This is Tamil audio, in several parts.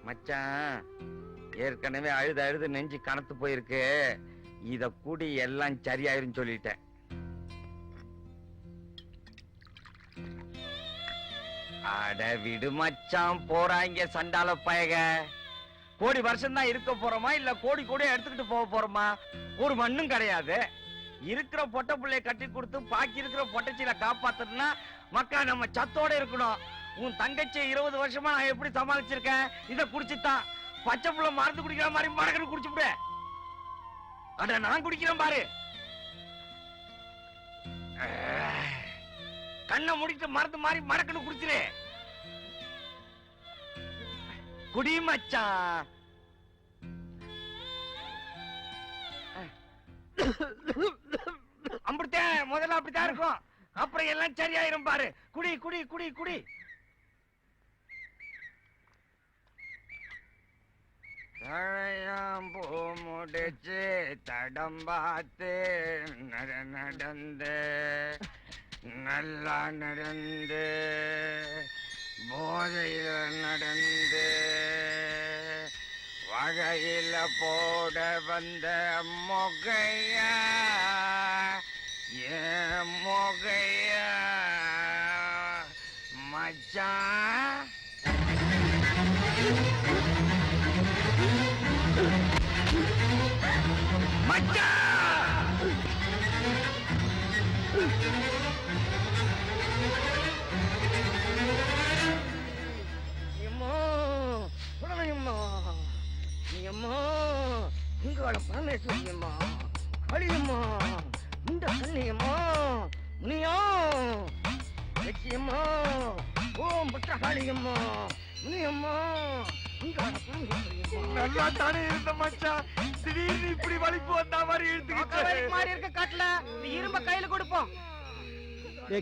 மச்சான், ஏற்கனவே அழுது அழுது நெஞ்சு கனத்து போயிருக்கு. இத கூடி எல்லாம் சரியாயிரும் சொல்லிட்டேன். அட விடு மச்சான், போறாங்க சண்டால பயக. கோடி வருஷம் தான் இருக்க போறோமா இல்ல கோடி கோடியா எடுத்துக்கிட்டு போக போறோமா? ஒரு மண்ணும் கிடையாது. இருக்கிற பொட்ட பிள்ளைய கட்டி கொடுத்து பாக்கி இருக்கிற பொட்டச்சியில காப்பாத்தணும்னா மக்கா நம்ம சத்தோட இருக்கணும். உன் தங்கச்சி 20 வருஷமா நான் எப்படி சமாளிச்சிருக்கேன்? இத குடிச்சுதான் பச்சை புள்ள மருந்து குடிக்கிற மாதிரி மடக்கன்னு குடிச்சு விடு. அட நான் குடிக்கிறேன் பாரு. கண்ணை முடிட்டு மருந்து மாதிரி மடக்கன்னு குடிச்சிரு. குடி மச்சான். அப்படித்தான் முதல்ல அப்படித்தான் இருக்கும். அப்புறம் எல்லாம் சரியாயிரும் பாரு. குடி குடி குடி குடி. தழையாம் பூ முடிச்சு தடம் பார்த்து நடந்து நல்லா நடந்து போதையில நடந்து வகையில போட வந்த மொகையா ஏன் மொகையா மச்சான். உங்களோட பரமேஸ்வரியம்மா அழியம்மா இந்த கண்ணியம்மா முனியா லட்சியம்மா ஓம் பட்டகாளியம்மா முனியம்மா நல்லா தானே இருந்த மச்சான். திடீர்னு இப்படி வலிப்பு வந்தா மாதிரி இழுத்துக்கிட்டு மாதிரி இருக்க காட்டுல நீ இரும்ப கையில கொடுப்போம்.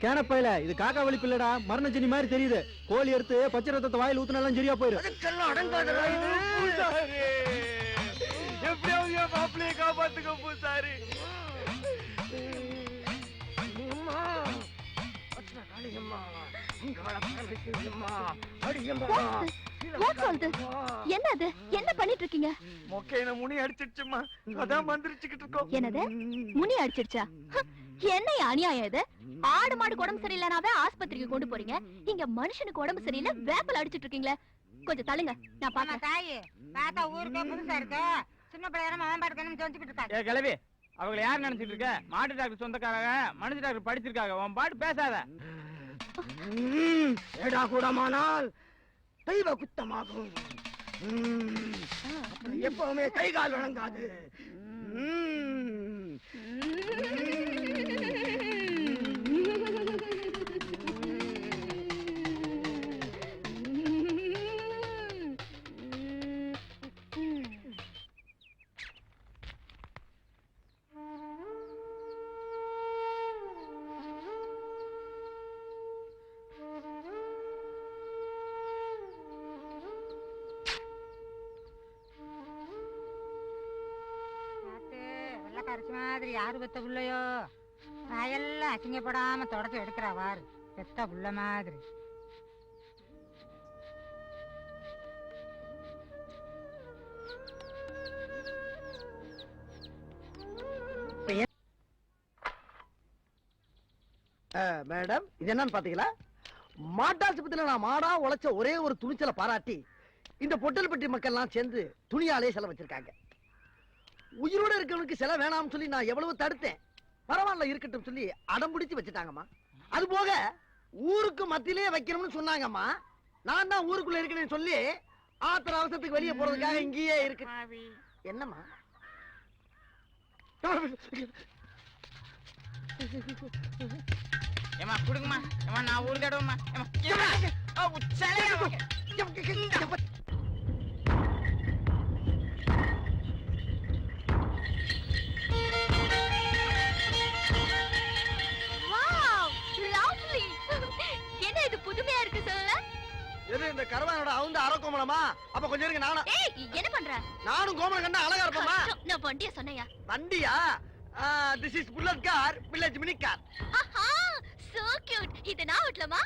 கேனப்பையில இது காக்கா வலிப்பு இல்லடா, மரண ஜெனி மாதிரி தெரியுது. கோழி எடுத்து பச்சை ரத்தத்தை வாயில் ஊத்துனாலும் சரியா போயிரு. அடங்காதடா இது. எப்படியாவது என் மாப்பிள்ளைய காப்பாத்துக்க பூசாரி. என்னது என்ன பண்ணிட்டு இருக்கீங்க? மொக்கையில முனி அடிச்சிடுச்சுமா, அதான் மந்திரிச்சுக்கிட்டு இருக்கோம். என்னது முனி அடிச்சிடுச்சா? என்ன அநியாயம் இது? ஆடு மாடு உடம்பு சரியில்லைனாவே ஆஸ்பத்திரிக்கு கொண்டு போறீங்க, இங்க மனுஷனுக்கு உடம்பு சரியில்லை வேப்பல் அடிச்சிட்டு இருக்கீங்களே. கொஞ்சம் தள்ளுங்க, நான் பாக்கிறேன். தாயி தாத்தா ஊருக்கே புதுசா இருக்கு, சின்ன பிள்ளையார மகன் பாட்டுக்கணும் சொல்லிக்கிட்டு இருக்காங்க. கிளவி அவங்களை யார் நினைச்சிட்டு இருக்க? மாட்டு டாக்டர் சொந்தக்காரங்க, மனுஷ டாக்டர் படிச்சிருக்காங்க. உன் பாட்டு பேசாத. ஏடா கூடமானால் தெய்வ குத்தமாகும். எப்பவுமே கை கால் வழங்காது. கரைச்சி மாதிரி யாரு பெத்த புள்ளையோ எல்லாம் அசிங்கப்படாம தொடச்சு எடுக்கிறா வாரு, பெத்த புள்ள மாதிரி. மேடம், இது என்னன்னு பாத்தீங்களா? மாட்டாசுபத்தில நான் மாடா உழைச்ச ஒரே ஒரு துணிச்சலை பாராட்டி இந்த பொட்டல்பட்டி மக்கள் எல்லாம் சேர்ந்து துணியாலே செலவு வச்சிருக்காங்க. உயிரோட இருக்கவனுக்கு செல வேணாம்னு சொல்லி நான் எவ்வளவு தடுத்தேன். பரவாயில்ல இருக்கட்டும் சொல்லி அடம் பிடிச்சு வச்சுட்டாங்கம்மா. அது போக ஊருக்கு மத்தியிலே வைக்கணும்னு சொன்னாங்கம்மா. நான் தான் ஊருக்குள்ள இருக்கணும்னு சொல்லி ஆத்திர அவசரத்துக்கு வெளியே போறதுக்காக இங்கேயே இருக்கு. என்னம்மா ஏமா குடுங்கம்மா, ஏமா நான் ஊரு தடவைமா. என்ன இது புதுமையா இருக்கு சொல்லல? எது இந்த கரவானோட அவுந்த அரக்கோமலமா? அப்ப கொஞ்சம் இருங்க, நானும் என்ன பண்ற? நானும் கோமலம் கண்டா அழகா இருப்போமா? நான் வண்டியா சொன்னையா? வண்டியா? This is bullet car, village mini car. ஆஹா, சோ கியூட். இது நான் ஓட்டலாமா?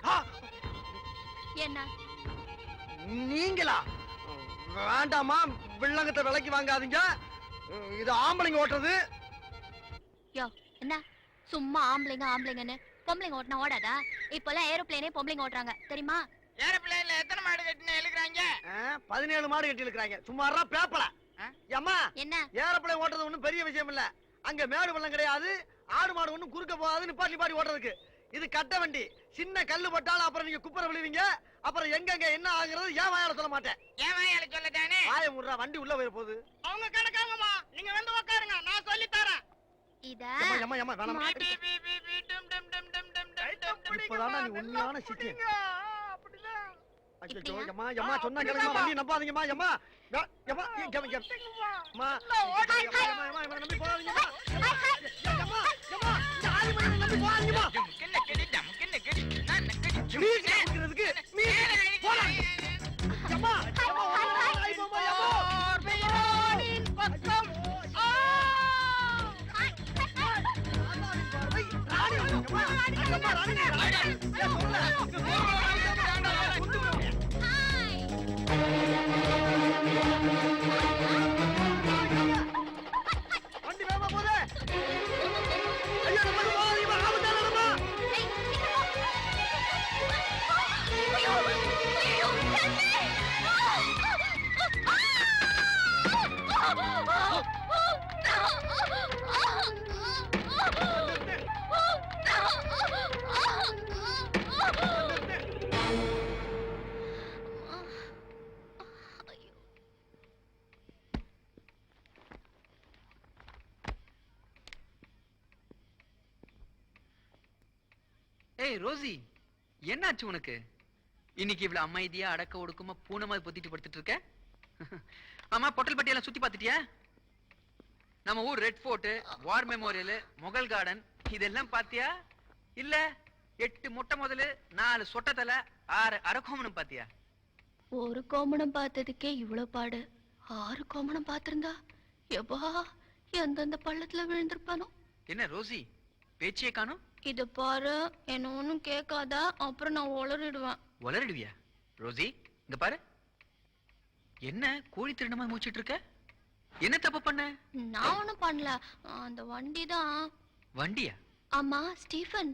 என்ன நீங்களா? வேண்டாமா, வில்லங்கத்தை விலைக்கு வாங்காதீங்க. இது ஆம்பளைங்க ஓட்டுறது. யோ என்ன சும்மா ஆம்பளைங்க ஆம்பளைங்கன்னு பொம்பளைங்க ஓட்டினா ஓடாதா? இப்பெல்லாம் ஏரோப்ளேனே பொம்பளைங்க ஓட்டுறாங்க தெரியுமா? ஏரோப்ளேன்ல எத்தனை மாடு கட்டின எழுக்குறாங்க? 17 மாடு கட்டி இருக்கிறாங்க. சும்மாறா பேப்பல. ஏம்மா, என்ன ஏரோப்ளேன் ஓட்டுறது ஒண்ணும் பெரிய விஷயம் இல்ல. அங்க மேடு பள்ளம் கிடையாது, ஆடு மாடு ஒண்ணும் குறுக்க போகாது நிப்பாட்டி ஓட்டுறதுக்கு. இது கட்ட வண்டி. சின்ன கல்லு பட்டாலும் அப்புறம் நீங்க குப்பரை விழுவீங்க. அப்புறம் எங்க என்ன ஆகுறது ஏன் வாயால சொல்ல மாட்டேன். ஏன் வாயால சொல்லதானே? வாய முடுறா, வண்டி உள்ள போயிட போகுது. அவங்க கணக்காங்கம்மா, நீங்க வந்து உட்காருங்க, நான் சொல்லி தரேன். இத ஏம்மா ஏம்மா வேணாம். இப்பதானா நீ உண்மையான சித்தி. ஐயோ ஏம்மா ஏம்மா சொன்னா கேளுங்கம்மா, வண்டி நம்பாதீங்கம்மா. ஏம்மா ஏம்மா ஏம்மா ஏம்மா நம்பி போகாதீங்கம்மா. ஏம்மா ஏம்மா யாரு மணி நம்பி போகாதீங்கம்மா. கிண்ண கிடி டம் கிண்ண கிடி நான் கிடி நீ கேக்குறதுக்கு நீ போடா. ஏம்மா ஏம்மா ஐயோ ஏம்மா பக்கம் வண்டி வேகமா போதே. ஐயோ நம்ம போகாதீங்கம்மா, ஆபத்தான இடமா. ஏய் ரோசி, என்னாச்சு உனக்கு? இன்னைக்கு இவ்வளவு அமைதியா அடக்க ஒடுக்கமா பூனை மாதிரி பொத்திட்டு படுத்துட்டு இருக்க? ஆமா, பொட்டல் பட்டியெல்லாம் சுத்தி பார்த்துட்டியா? நம்ம ஊர் ரெட் ஃபோர்ட், வார் மெமோரியல், முகல் கார்டன் இதெல்லாம் பாத்தியா? இல்ல 8 மொட்டை முதல்ல 4 சொட்ட தலை 6 அரக்கோமனம் பாத்தியா? ஒரு கோமணம் பார்த்ததுக்கே இவ்வளவு பாடு. 6 கோமணம் பார்த்திருந்தா எப்பா எந்தெந்த பள்ளத்துல விழுந்திருப்பானோ. என்ன ரோசி, பேச்சே காணும்? இது பாரு, என்ன ஒண்ணும் கேட்காத, அப்புறம் நான் உளறிடுவேன். உளறிடுவியா? ரோசி இங்க பாரு, என்ன கோழி திருடமா மூச்சிட்டு இருக்க? என்ன தப்பு பண்ண? நான் ஒண்ணும் பண்ணல, அந்த வண்டி தான். வண்டியா? ஆமா ஸ்டீஃபன்,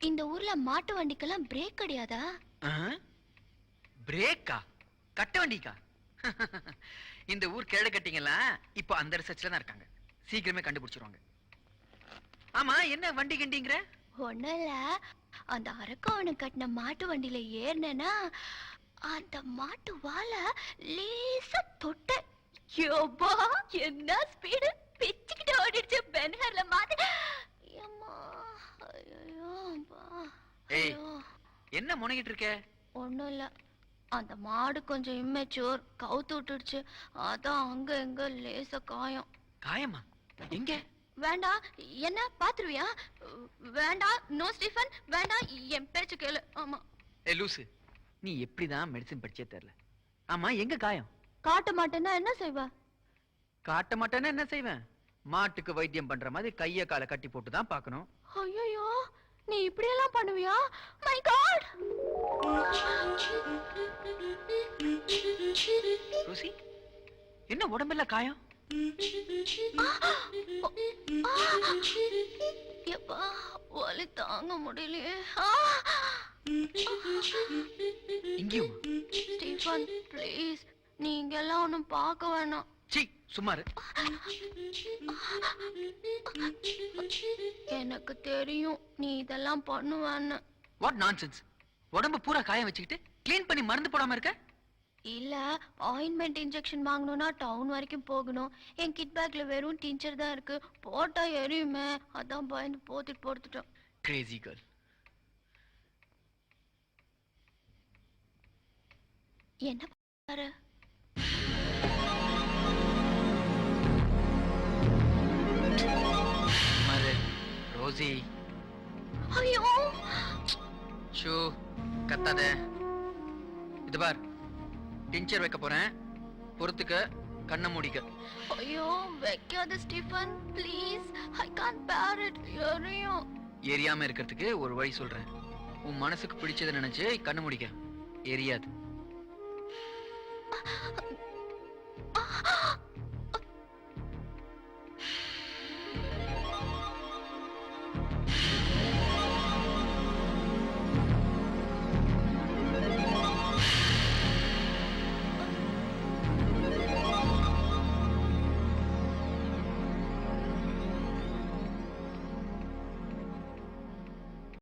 இந்த ஊர்ல மாட்டு வண்டிக்கெல்லாம் பிரேக் கிடையாதா? பிரேக்கா? கட்ட வண்டிக்கா? இந்த ஊர் கேட கட்டிங்கலாம் இப்போ அந்த ரிசர்ச்ல தான் இருக்காங்க. சீக்கிரமே கண்டுபிடிச்சிருவாங்க. ஆமா, என்ன வண்டி கண்டிங்கிற? ஒண்ணும் இல்ல, அந்த அரக்கவனு கட்டின மாட்டு வண்டியில ஏறினேன்னா அந்த மாட்டு வாழ லேசா தொட்ட. யோபா என்ன ஸ்பீடு, பிச்சுக்கிட்டு ஓடிடுச்சு பென்ஹர்ல மாதிரி. அம்மா ஐயோ அப்பா. ஏய், என்ன முனகிட்டு இருக்க? ஒண்ணும் இல்ல, அந்த மாடு கொஞ்சம் இம்மெச்சூர், கவுத்து விட்டுடுச்சு. அதான் அங்க எங்க லேசா காயம். காயமா? எங்க? வேண்டாம், என்ன பாத்துருவியா? வேண்டாம், நோ ஸ்டீஃபன் வேண்டாம், என் பேச்சு கேளு. ஆமா. ஏ லூசு, நீ எப்படிதான் மெடிசின் படிச்சே தெரியல. ஆமா, எங்க காயம்? காட்ட மாட்டேன்னா என்ன செய்வ? காட்ட மாட்டேன்னா என்ன செய்வேன்? மாட்டுக்கு வைத்தியம் பண்ற மாதிரி கைய காலை கட்டி போட்டு தான் பார்க்கணும். ஐயோ, நீ இப்படி எல்லாம் பண்ணுவியா? My God. ரோசி, என்ன உடம்பெல்லாம் காயம்? எப்பா வலி தாங்க முடியலையே. இங்கேயும்? ஸ்டீஃபன் ப்ளீஸ், நீங்க எல்லாம் ஒன்னும் பார்க்க வேணாம். சீ, சும்மாரு. எனக்கு தெரியும் நீ இதெல்லாம் பண்ணுவேன்னு. What nonsense? உடம்பு பூரா காயம் வச்சுக்கிட்டு க்ளீன் பண்ணி மருந்து போடாம இருக்க? இல்ல, ஆயின்மெண்ட் இன்ஜெக்ஷன் வாங்கணும்னா டவுன் வரைக்கும் போகணும். என் கிட் பேக்ல வெறும் டிஞ்சர் தான் இருக்கு, போட்டா எரியுமே, அதான் பயந்து போட்டுட்டோம். Crazy girl. என்ன பாரு, மறு ரோசி. ஐயோ ஷூ கத்தாத. இது பார், டிஞ்சர் வைக்க போறேன், பொறுத்துக்க, கண்ணை மூடிக்க. ஐயோ வைக்காத ஸ்டீஃபன் ப்ளீஸ், ஐ கான்ட் பேர் இட். எரியும். எரியாம இருக்கிறதுக்கு ஒரு வழி சொல்றேன். உன் மனசுக்கு பிடிச்சதை நினைச்சு கண்ணை மூடிக்க, எரியாது.